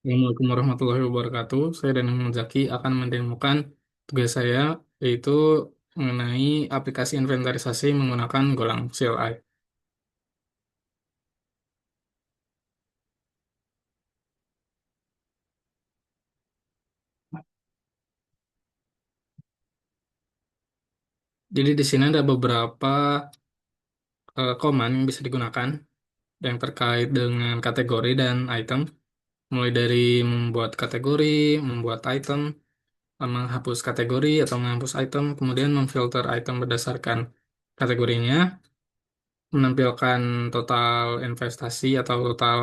Assalamualaikum warahmatullahi wabarakatuh. Saya dan Muhammad Zaki akan mendemokan tugas saya, yaitu mengenai aplikasi inventarisasi menggunakan Golang CLI. Jadi di sini ada beberapa command yang bisa digunakan yang terkait dengan kategori dan item, mulai dari membuat kategori, membuat item, menghapus kategori atau menghapus item, kemudian memfilter item berdasarkan kategorinya, menampilkan total investasi atau total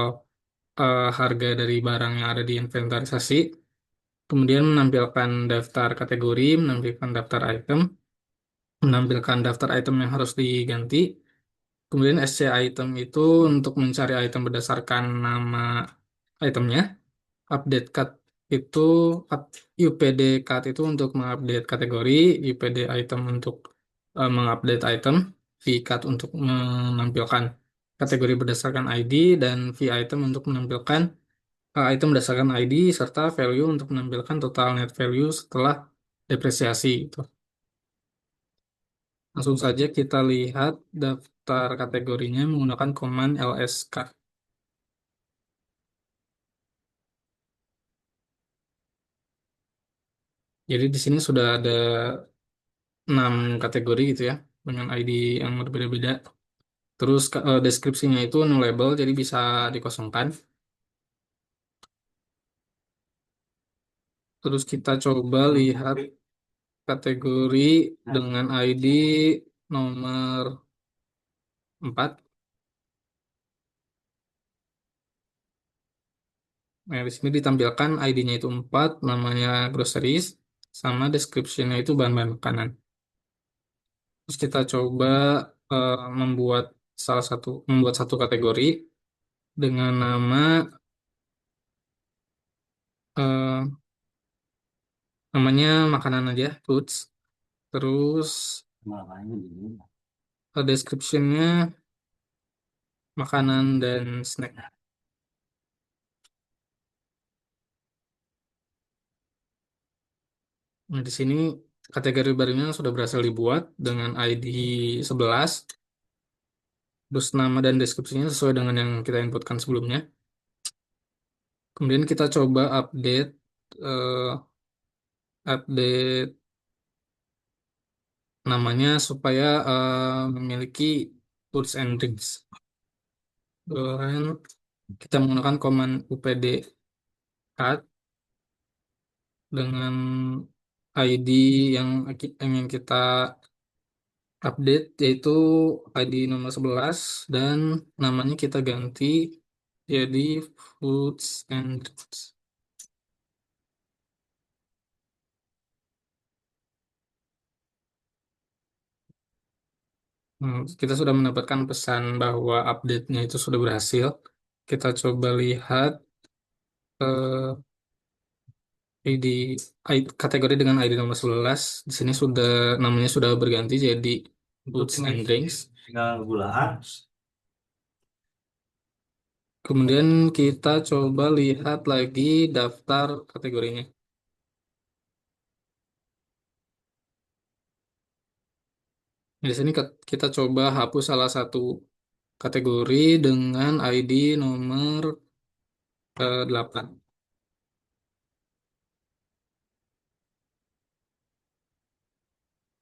harga dari barang yang ada di inventarisasi, kemudian menampilkan daftar kategori, menampilkan daftar item, menampilkan daftar item yang harus diganti, kemudian SC item itu untuk mencari item berdasarkan nama itemnya, update cut itu UPD cut itu untuk mengupdate kategori, UPD item untuk mengupdate item, VCut untuk menampilkan kategori berdasarkan ID, dan VItem untuk menampilkan item berdasarkan ID serta value untuk menampilkan total net value setelah depresiasi itu. Langsung saja kita lihat daftar kategorinya menggunakan command lsk. Jadi di sini sudah ada 6 kategori gitu ya dengan ID yang berbeda-beda. Terus deskripsinya itu nullable jadi bisa dikosongkan. Terus kita coba lihat kategori dengan ID nomor 4. Nah, di sini ditampilkan ID-nya itu 4, namanya groceries, sama description-nya itu bahan-bahan makanan. Terus kita coba membuat membuat satu kategori dengan nama eh, namanya makanan aja, foods. Terus description-nya makanan dan snack. Nah, di sini kategori barunya sudah berhasil dibuat dengan ID 11. Terus nama dan deskripsinya sesuai dengan yang kita inputkan sebelumnya. Kemudian kita coba eh, update namanya supaya memiliki foods and drinks. Dan kita menggunakan command upd cat dengan ID yang ingin kita update, yaitu ID nomor 11, dan namanya kita ganti jadi foods and drinks. Kita sudah mendapatkan pesan bahwa update-nya itu sudah berhasil. Kita coba lihat eh, ID, kategori dengan ID nomor 11. Di sini sudah namanya sudah berganti jadi Foods and Drinks. Tinggal gulaan. Kemudian kita coba lihat lagi daftar kategorinya. Di sini kita coba hapus salah satu kategori dengan ID nomor 8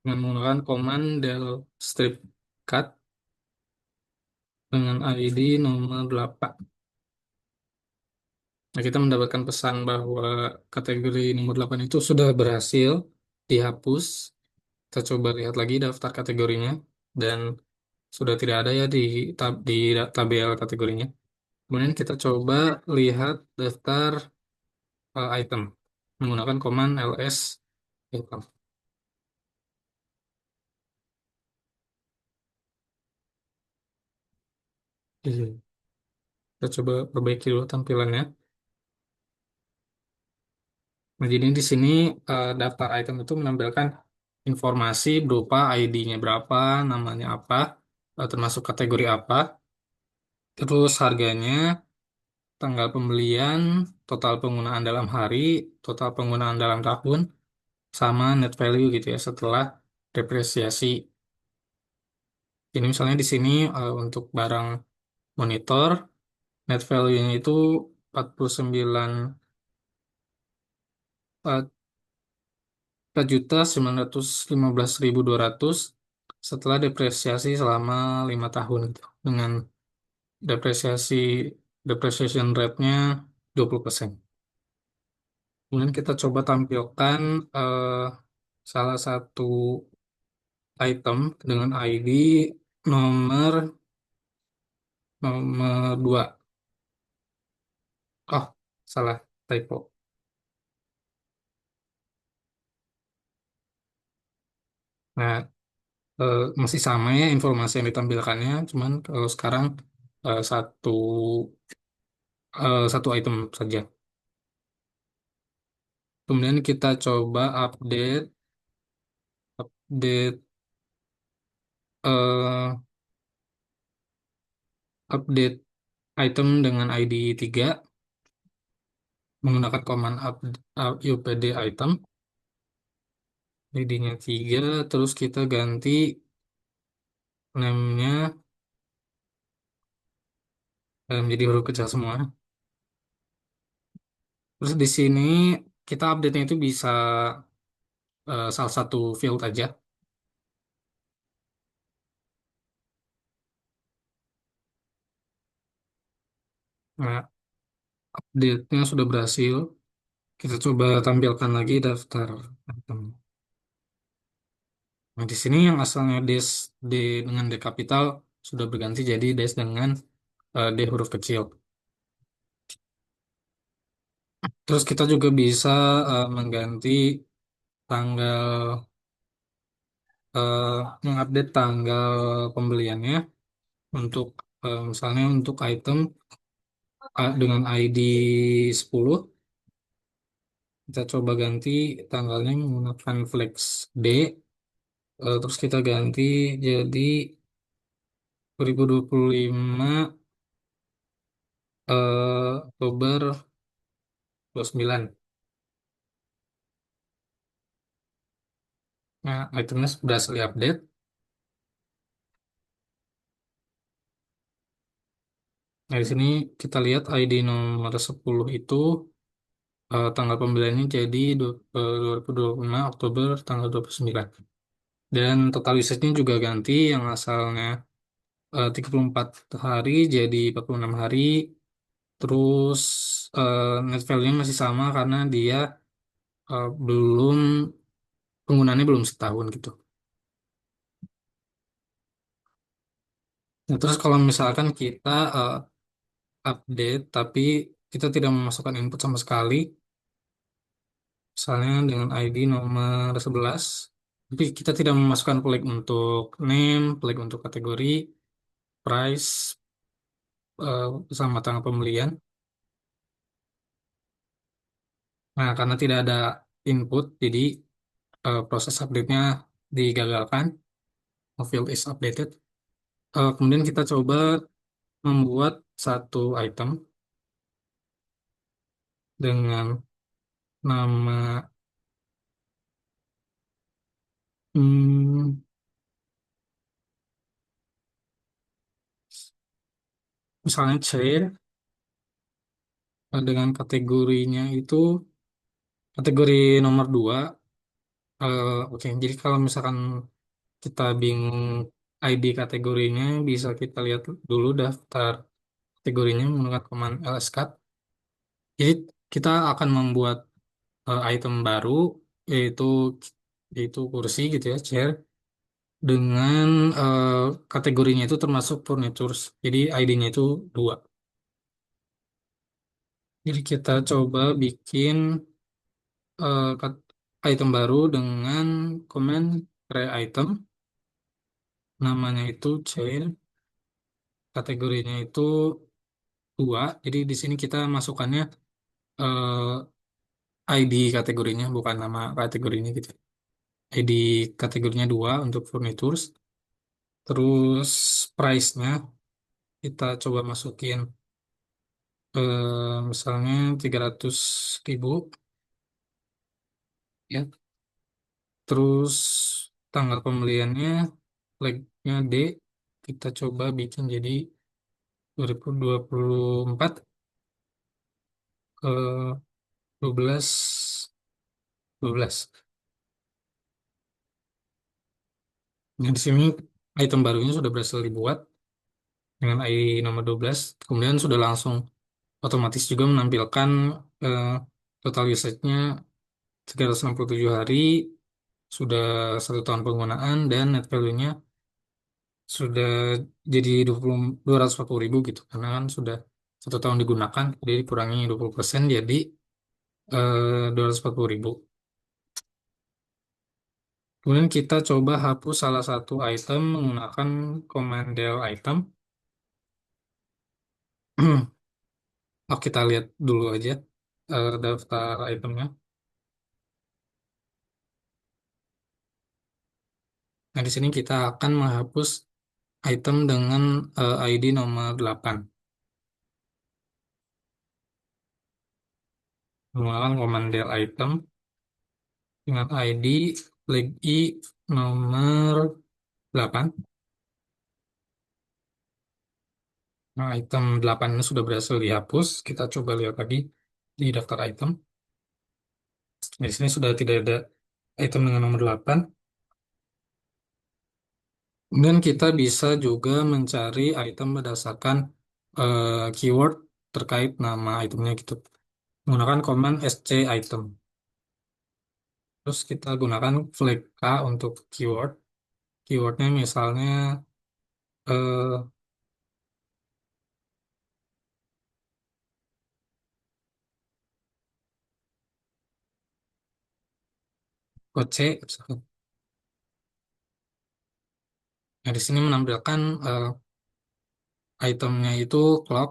dengan menggunakan command del strip cut dengan ID nomor 8. Nah, kita mendapatkan pesan bahwa kategori nomor 8 itu sudah berhasil dihapus. Kita coba lihat lagi daftar kategorinya dan sudah tidak ada ya di tabel kategorinya. Kemudian kita coba lihat daftar item menggunakan command ls item. Jadi, kita coba perbaiki dulu tampilannya. Nah, jadi di sini daftar item itu menampilkan informasi berupa ID-nya berapa, namanya apa, termasuk kategori apa, terus harganya, tanggal pembelian, total penggunaan dalam hari, total penggunaan dalam tahun, sama net value gitu ya setelah depresiasi. Ini misalnya di sini untuk barang monitor, net value-nya itu 49 4.915.200 setelah depresiasi selama 5 tahun gitu. Dengan depresiasi depreciation rate-nya 20%. Kemudian kita coba tampilkan eh, salah satu item dengan ID nomor nomor 2. Oh, salah typo. Nah, masih sama ya informasi yang ditampilkannya, cuman kalau sekarang eh, satu satu item saja. Kemudian kita coba update eh, update item dengan ID 3 menggunakan command upd item. ID-nya 3, terus kita ganti name-nya menjadi huruf kecil semua. Terus di sini kita update-nya itu bisa salah satu field aja. Nah, update-nya sudah berhasil. Kita coba tampilkan lagi daftar item. Nah, di sini yang asalnya des D dengan D kapital sudah berganti jadi des dengan D huruf kecil. Terus kita juga bisa mengganti tanggal, eh, mengupdate tanggal pembeliannya untuk misalnya untuk item dengan ID 10, kita coba ganti tanggalnya menggunakan flex D, terus kita ganti jadi 2025 Oktober 29. Nah, itemnya berhasil update. Nah, di sini kita lihat ID nomor 10 itu tanggal pembeliannya jadi 2025 Oktober tanggal 29. Dan total usage-nya juga ganti yang asalnya 34 hari jadi 46 hari. Terus net value-nya masih sama karena dia belum penggunaannya belum setahun gitu. Nah, terus kalau misalkan kita update tapi kita tidak memasukkan input sama sekali, misalnya dengan ID nomor 11, tapi kita tidak memasukkan flag untuk name, flag untuk kategori, price, sama tanggal pembelian. Nah, karena tidak ada input, jadi proses update-nya digagalkan. Field is updated. Kemudian kita coba membuat satu item dengan nama, hmm, misalnya chair, dengan kategorinya itu kategori nomor 2. Oke, jadi kalau misalkan kita bingung ID kategorinya, bisa kita lihat dulu daftar kategorinya menggunakan command lscat. Jadi kita akan membuat item baru, yaitu yaitu kursi gitu ya, chair, dengan eh, kategorinya itu termasuk furnitures. Jadi ID-nya itu 2. Jadi kita coba bikin eh, kat- item baru dengan command create item, namanya itu chair, kategorinya itu 2. Jadi di sini kita masukkannya ID kategorinya, bukan nama kategorinya gitu. ID kategorinya 2 untuk furnitures. Terus price-nya kita coba masukin Misalnya 300.000 ya. Terus tanggal pembeliannya legnya D, kita coba bikin jadi 2024 ke 12 12. Nah, di sini item barunya sudah berhasil dibuat dengan ID nomor 12. Kemudian sudah langsung otomatis juga menampilkan eh, total usage-nya 367 hari, sudah 1 tahun penggunaan, dan net value-nya sudah jadi 240.000 gitu. Karena kan sudah 1 tahun digunakan, jadi dikurangi 20% jadi 240.000. Kemudian kita coba hapus salah satu item menggunakan command del item. Oh, kita lihat dulu aja daftar itemnya. Nah, di sini kita akan menghapus item dengan ID nomor 8. Menggunakan command del item dengan ID leg I nomor 8. Nah, item 8 ini sudah berhasil dihapus. Kita coba lihat lagi di daftar item. Di sini sudah tidak ada item dengan nomor 8. Kemudian kita bisa juga mencari item berdasarkan keyword terkait nama itemnya gitu. Menggunakan command sc item. Terus kita gunakan flag K untuk keyword. Keywordnya misalnya eh, kode C. Misalkan. Nah, di sini menampilkan itemnya itu clock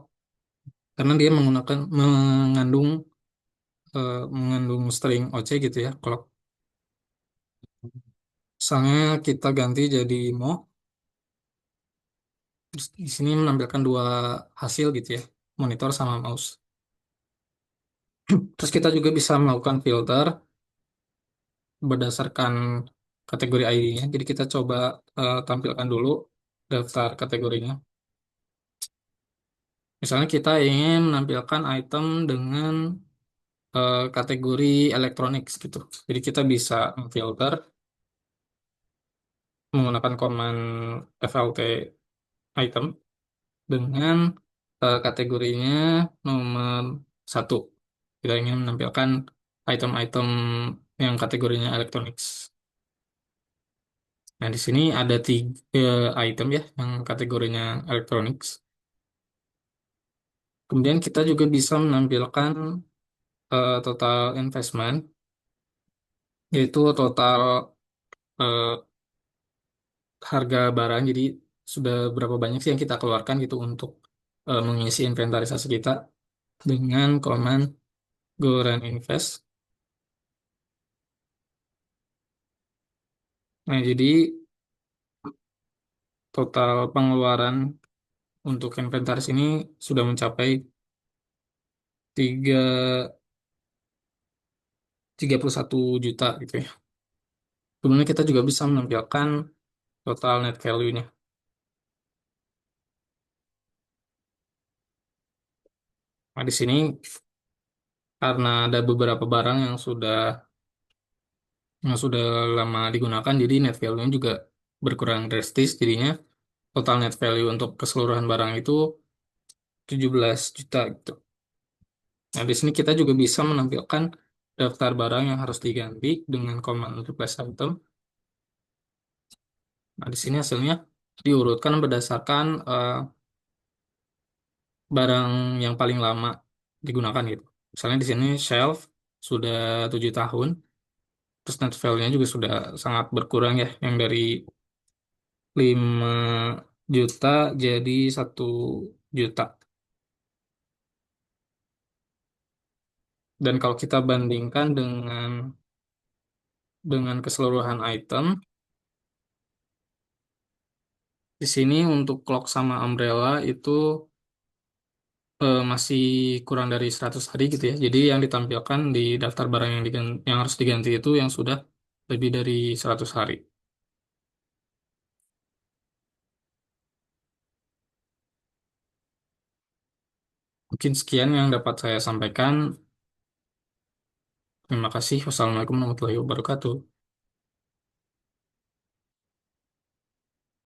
karena dia mengandung string OC gitu ya, clock. Misalnya kita ganti jadi mo. Terus di sini menampilkan dua hasil gitu ya, monitor sama mouse. Terus kita juga bisa melakukan filter berdasarkan kategori ID-nya. Jadi kita coba tampilkan dulu daftar kategorinya. Misalnya kita ingin menampilkan item dengan kategori electronics gitu. Jadi kita bisa filter menggunakan command flt item dengan kategorinya nomor 1. Kita ingin menampilkan item-item yang kategorinya electronics. Nah, di sini ada 3 item ya yang kategorinya electronics. Kemudian kita juga bisa menampilkan total investment, yaitu total eh, harga barang. Jadi sudah berapa banyak sih yang kita keluarkan gitu untuk mengisi inventarisasi kita dengan command go run invest. Nah, jadi total pengeluaran untuk inventaris ini sudah mencapai tiga 31 juta gitu ya. Kemudian kita juga bisa menampilkan total net value-nya. Nah, di sini karena ada beberapa barang yang sudah lama digunakan, jadi net value-nya juga berkurang drastis. Jadinya total net value untuk keseluruhan barang itu 17 juta gitu. Nah, di sini kita juga bisa menampilkan daftar barang yang harus diganti dengan command replace item. Nah, di sini hasilnya diurutkan berdasarkan barang yang paling lama digunakan gitu. Misalnya di sini shelf sudah 7 tahun, terus net value-nya juga sudah sangat berkurang ya, yang dari 5 juta jadi 1 juta. Dan kalau kita bandingkan dengan keseluruhan item, di sini untuk clock sama umbrella itu masih kurang dari 100 hari gitu ya. Jadi yang ditampilkan di daftar barang yang harus diganti itu yang sudah lebih dari 100 hari. Mungkin sekian yang dapat saya sampaikan. Terima kasih. Wassalamualaikum warahmatullahi wabarakatuh.